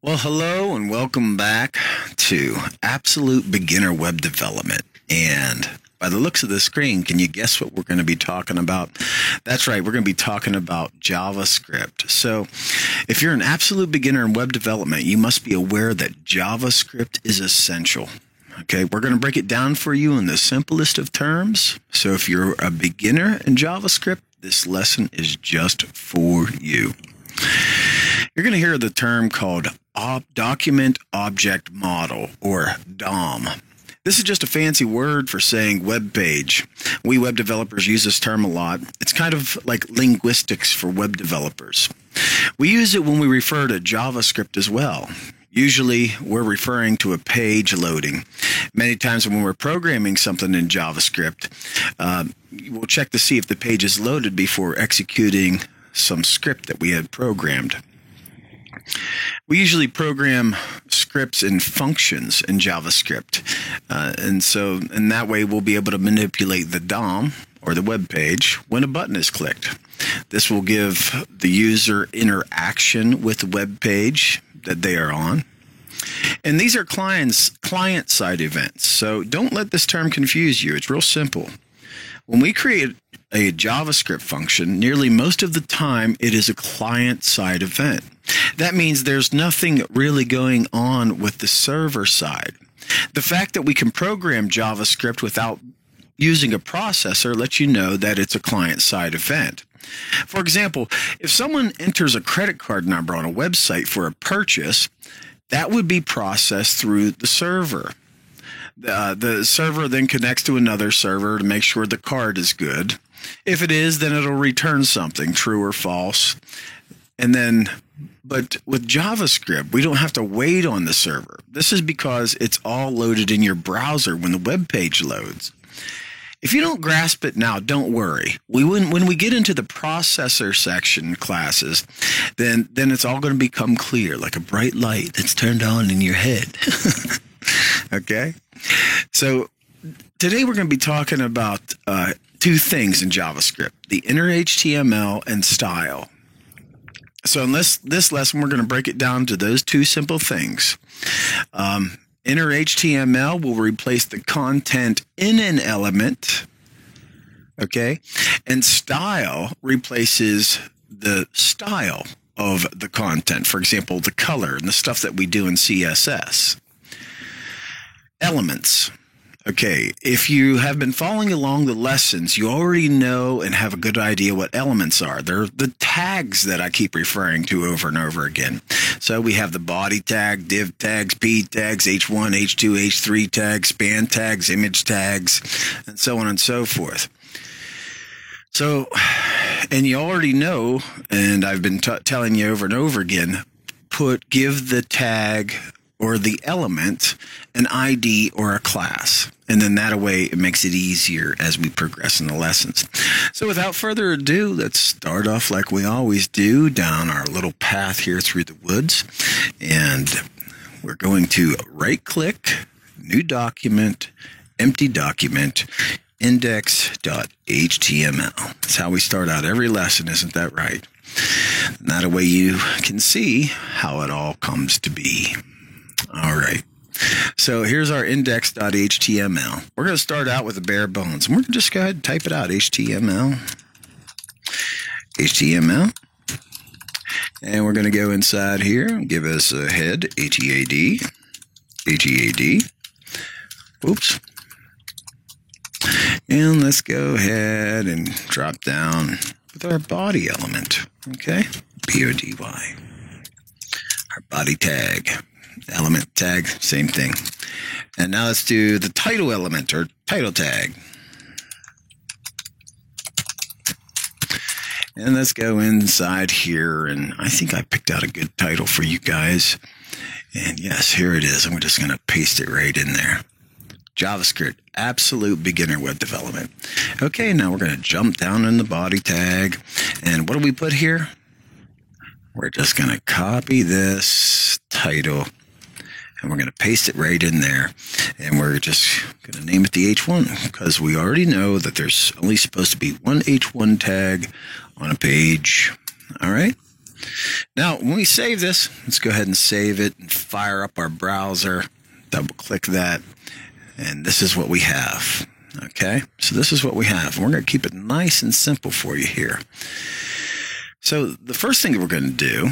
Well, hello and welcome back to Absolute Beginner Web Development. And by the looks of the screen, can you guess what we're going to be talking about? That's right, we're going to be talking about JavaScript. So if you're an absolute beginner in web development, you must be aware that JavaScript is essential. Okay, we're going to break it down for you in the simplest of terms. So if you're a beginner in JavaScript, this lesson is just for you. You're going to hear the term called Document Object Model, or DOM. This is just a fancy word for saying web page. We web developers use this term a lot. It's kind of like linguistics for web developers. We use it when we refer to JavaScript as well. Usually, we're referring to a page loading. Many times when we're programming something in JavaScript, we'll check to see if the page is loaded before executing some script that we had programmed. We usually program scripts and functions in JavaScript. And that way we'll be able to manipulate the DOM, or the web page, when a button is clicked. This will give the user interaction with the web page that they are on. And these are client-side events. So don't let this term confuse you. It's real simple. When we create a JavaScript function, nearly most of the time it is a client-side event. That means there's nothing really going on with the server side. The fact that we can program JavaScript without using a processor lets you know that it's a client-side event. For example, if someone enters a credit card number on a website for a purchase, that would be processed through the server. The server then connects to another server to make sure the card is good. If it is, then it'll return something, true or false. But with JavaScript, we don't have to wait on the server. This is because it's all loaded in your browser when the web page loads. If you don't grasp it now, don't worry. When we get into the processor section classes, then it's all going to become clear, like a bright light that's turned on in your head. Okay? So today we're going to be talking about two things in JavaScript, the inner HTML and style. So in this lesson, we're going to break it down to those two simple things. Inner HTML will replace the content in an element, okay? And style replaces the style of the content. For example, the color and the stuff that we do in CSS. Elements. Okay, if you have been following along the lessons, you already know and have a good idea what elements are. They're the tags that I keep referring to over and over again. So we have the body tag, div tags, p tags, h1, h2, h3 tags, span tags, image tags, and so on and so forth. So, and you already know, and I've been telling you over and over again, give the tag or the element an ID or a class. And then that way it makes it easier as we progress in the lessons. So without further ado, let's start off like we always do down our little path here through the woods. And we're going to right-click, new document, empty document, index.html. That's how we start out every lesson, isn't that right? And that way you can see how it all comes to be. All right. So here's our index.html. We're going to start out with the bare bones. And we're going to just go ahead and type it out. HTML. And we're going to go inside here and give us a head. HEAD. Oops. And let's go ahead and drop down with our body element. Okay. BODY. Our body tag. Element tag, same thing. And now let's do the title element, or title tag. And let's go inside here, and I think I picked out a good title for you guys. And yes, here it is. I'm just going to paste it right in there. JavaScript, absolute beginner web development. Okay, now we're going to jump down in the body tag. And what do we put here? We're just going to copy this title. And we're going to paste it right in there. And we're just going to name it the H1 because we already know that there's only supposed to be one H1 tag on a page. All right. Now, when we save this, let's go ahead and save it and fire up our browser. Double click that. And this is what we have. Okay, so this is what we have. We're going to keep it nice and simple for you here. So the first thing that we're going to do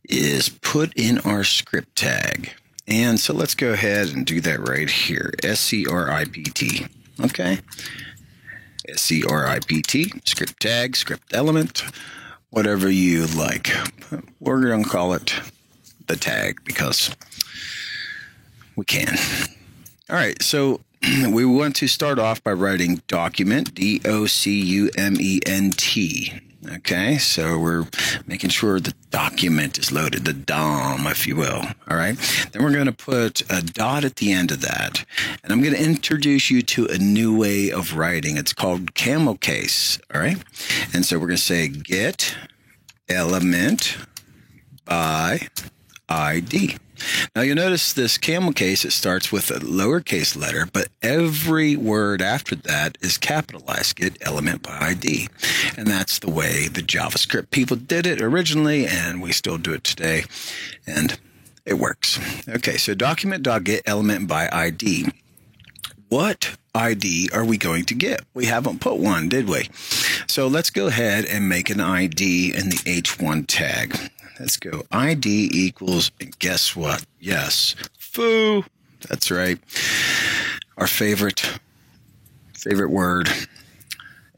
is put in our script tag. And so let's go ahead and do that right here. script. Okay. script, script tag, script element, whatever you like. We're going to call it the tag because we can. All right, so we want to start off by writing document, document. Okay, so we're making sure the document is loaded, the DOM, if you will. All right, then we're going to put a dot at the end of that. And I'm going to introduce you to a new way of writing. It's called camel case. All right, and so we're going to say get element by ID. Now you'll notice this camel case, it starts with a lowercase letter, but every word after that is capitalized, get element by ID. And that's the way the JavaScript people did it originally, and we still do it today, and it works. Okay, so document.get element by ID. What ID are we going to get? We haven't put one, did we? So let's go ahead and make an ID in the H1 tag. Let's go ID equals, and guess what? Yes, foo. That's right. Our favorite word.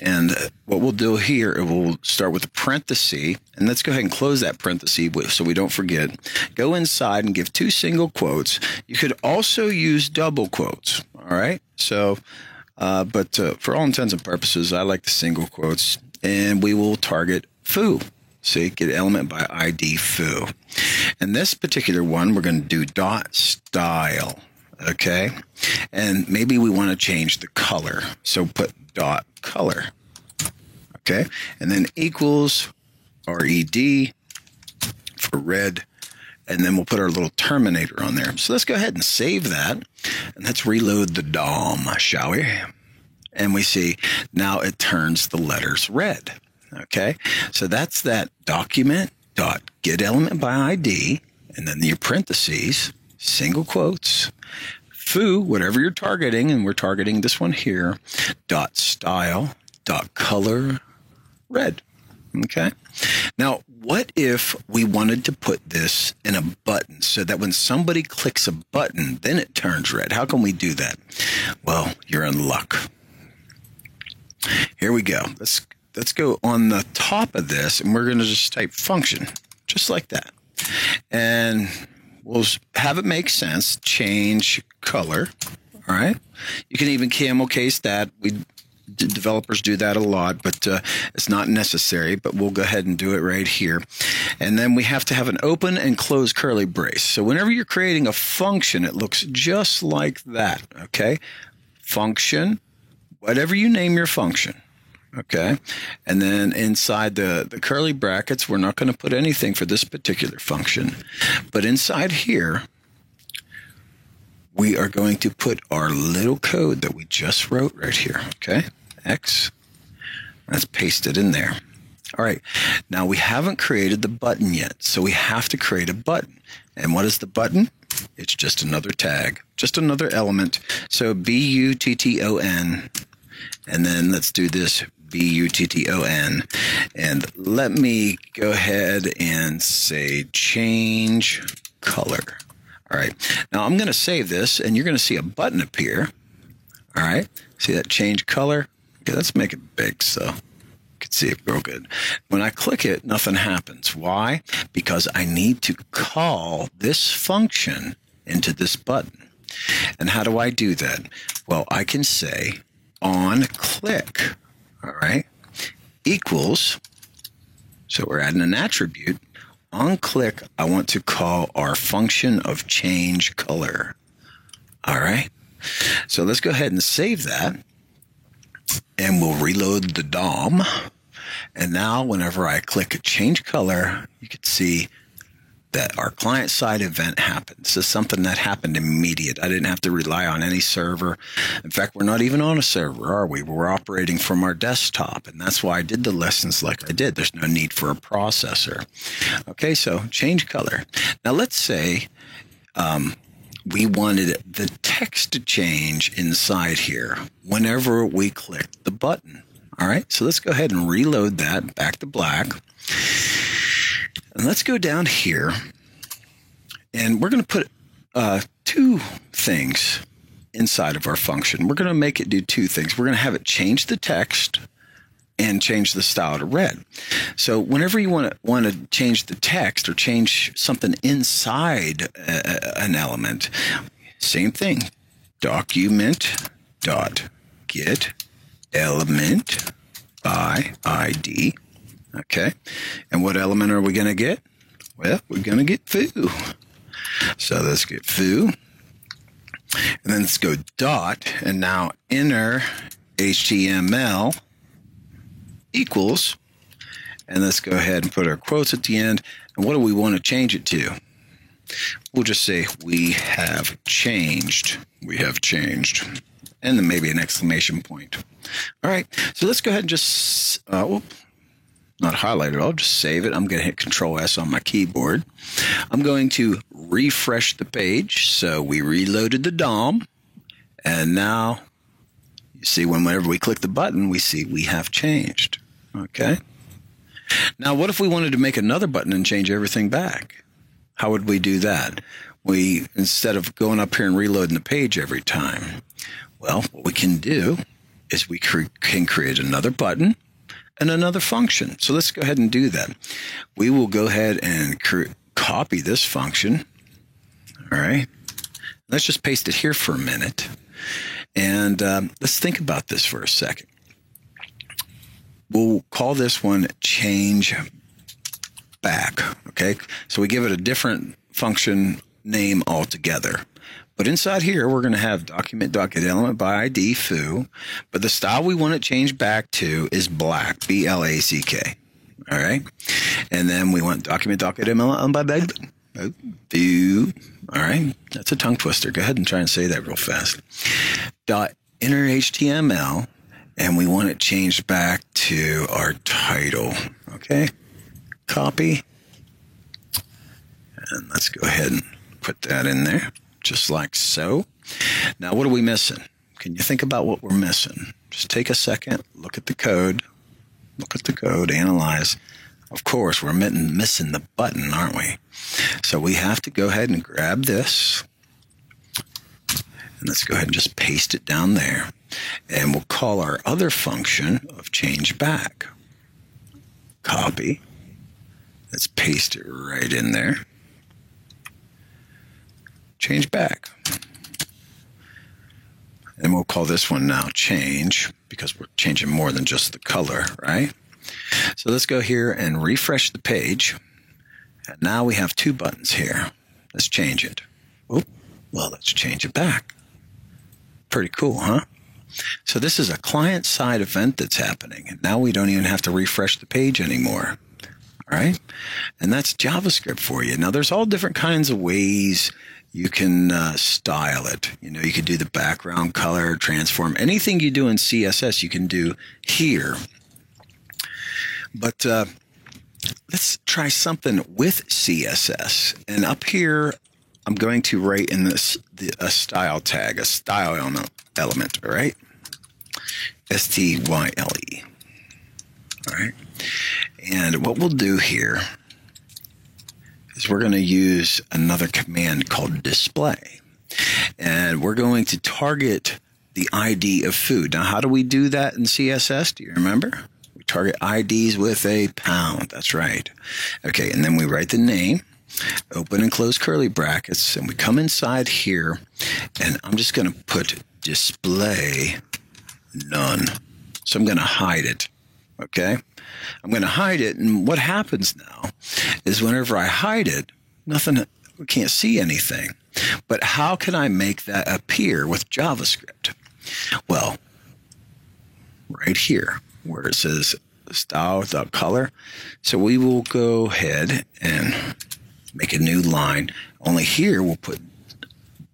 And what we'll do here, we'll start with a parenthesis, and let's go ahead and close that parenthesis so we don't forget. Go inside and give 2 single quotes. You could also use double quotes, all right? So, but for all intents and purposes, I like the single quotes, and we will target foo. See, get element by ID foo. And this particular one, we're going to do dot style, okay? And maybe we want to change the color, so put dot color, okay? And then equals red for red, and then we'll put our little terminator on there. So let's go ahead and save that, and let's reload the DOM, shall we? And we see now it turns the letters red. Okay, so that's that document dot get element by ID, and then your parentheses, single quotes, foo, whatever you're targeting, and we're targeting this one here, dot style, dot color, red. Okay, now what if we wanted to put this in a button so that when somebody clicks a button, then it turns red? How can we do that? Well, you're in luck. Here we go. Let's go on the top of this, and we're going to just type function, just like that. And we'll have it make sense, change color, all right? You can even camel case that. Developers do that a lot, but it's not necessary, but we'll go ahead and do it right here. And then we have to have an open and close curly brace. So whenever you're creating a function, it looks just like that, okay? Function, whatever you name your function. Okay, and then inside the curly brackets, we're not going to put anything for this particular function. But inside here, we are going to put our little code that we just wrote right here. Okay, X. Let's paste it in there. All right, now we haven't created the button yet, so we have to create a button. And what is the button? It's just another tag, just another element. So button, and then let's do this. button, and let me go ahead and say change color. All right, now I'm going to save this, and you're going to see a button appear. All right, see that change color? Okay, let's make it big so you can see it real good. When I click it, nothing happens. Why? Because I need to call this function into this button. And how do I do that? Well, I can say on click. All right, equals, so we're adding an attribute. On click, I want to call our function of change color. All right, so let's go ahead and save that, and we'll reload the DOM. And now whenever I click change color, you can see that our client-side event happened. This is something that happened immediate. I didn't have to rely on any server. In fact, we're not even on a server, are we? We're operating from our desktop, and that's why I did the lessons like I did. There's no need for a processor. Okay, so change color. Now, let's say we wanted the text to change inside here whenever we click the button. All right, so let's go ahead and reload that back to black. And let's go down here, and we're going to put two things inside of our function. We're going to make it do two things. We're going to have it change the text and change the style to red. So whenever you want to change the text or change something inside an element, same thing. Document dot get element by ID. Okay. And what element are we going to get? Well, we're going to get foo. So let's get foo. And then let's go dot. And now inner HTML equals. And let's go ahead and put our quotes at the end. And what do we want to change it to? We'll just say we have changed. We have changed. And then maybe an exclamation point. All right. So let's go ahead and just, not highlight it, I'll just save it. I'm going to hit Control S on my keyboard. I'm going to refresh the page. So we reloaded the DOM. And now you see whenever we click the button, we see we have changed. Okay. Now, what if we wanted to make another button and change everything back? How would we do that? Instead of going up here and reloading the page every time, well, what we can do is we can create another button and another function. So let's go ahead and do that. We will go ahead and copy this function. All right. Let's just paste it here for a minute. And let's think about this for a second. We'll call this one change back. Okay. So we give it a different function name altogether. But inside here, we're going to have document.getElement by ID foo, but the style we want it changed back to is black, B-L-A-C-K. All right. And then we want document.getElement by foo. All right. That's a tongue twister. Go ahead and try and say that real fast. Inner HTML, and we want it changed back to our title. Okay. Copy. And let's go ahead and put that in there. Just like so. Now, what are we missing? Can you think about what we're missing? Just take a second, look at the code, analyze. Of course, we're missing the button, aren't we? So we have to go ahead and grab this. And let's go ahead and just paste it down there. And we'll call our other function of change back. Copy. Let's paste it right in there. Change back. And we'll call this one now change because we're changing more than just the color, right? So let's go here and refresh the page. And now we have two buttons here. Let's change it. Oh, well, let's change it back. Pretty cool, huh? So this is a client-side event that's happening. And now we don't even have to refresh the page anymore. All right? And that's JavaScript for you. Now, there's all different kinds of ways you can style it. You know, you could do the background color, transform. Anything you do in CSS, you can do here. But let's try something with CSS. And up here, I'm going to write in this a style tag, a style element, all right? S-T-Y-L-E. All right? And what we'll do here is we're going to use another command called display. And we're going to target the ID of food. Now, how do we do that in CSS? Do you remember? We target IDs with a pound. That's right. Okay, and then we write the name, open and close curly brackets, and we come inside here, and I'm just going to put display none. So I'm going to hide it. Okay? I'm going to hide it, and what happens now is whenever I hide it, we can't see anything. But how can I make that appear with JavaScript? Well, right here where it says style.color. So we will go ahead and make a new line. Only here we'll put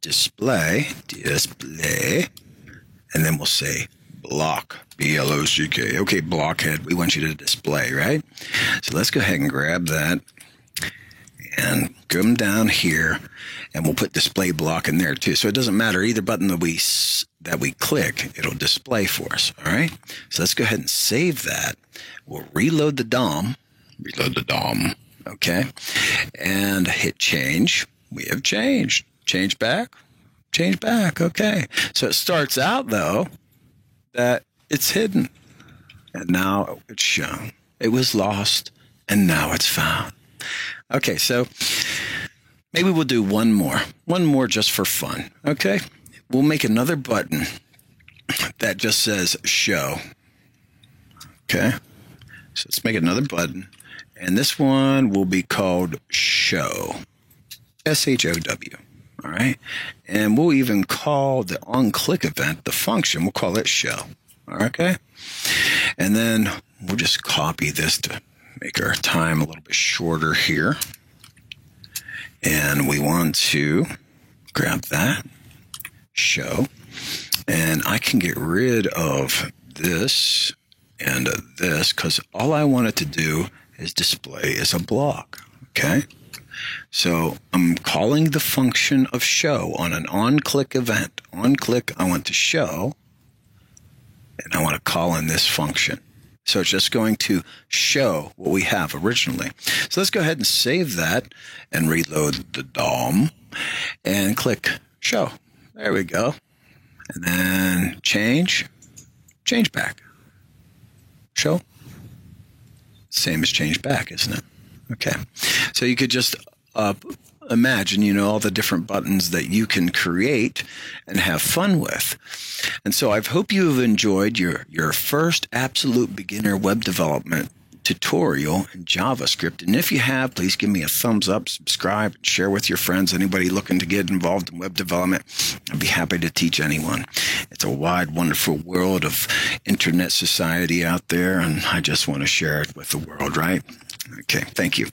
display, and then we'll say block, B-L-O-C-K. Okay, blockhead, we want you to display, right? So let's go ahead and grab that and come down here, and we'll put display block in there too. So it doesn't matter, either button that we click, it'll display for us, all right? So let's go ahead and save that. We'll reload the DOM, okay? And hit change. We have changed. Change back, okay. So it starts out, though, that it's hidden, and now it's shown. It was lost, and now it's found. Okay, so maybe we'll do one more just for fun, okay? We'll make another button that just says show, okay? So let's make another button, and this one will be called show, S-H-O-W. All right. And we'll even call the on-click event, the function, we'll call it show. Okay. And then we'll just copy this to make our time a little bit shorter here. And we want to grab that, show. And I can get rid of this and this because all I want it to do is display as a block. Okay. So I'm calling the function of show on an on-click event. On-click, I want to show, and I want to call in this function. So it's just going to show what we have originally. So let's go ahead and save that and reload the DOM and click show. There we go. And then change back. Show. Same as change back, isn't it? Okay, so you could just imagine, all the different buttons that you can create and have fun with. And so I hope you have enjoyed your first absolute beginner web development tutorial in JavaScript. And if you have, please give me a thumbs up, subscribe, and share with your friends. Anybody looking to get involved in web development, I'd be happy to teach anyone. It's a wide, wonderful world of internet society out there, and I just want to share it with the world, right? Okay, thank you.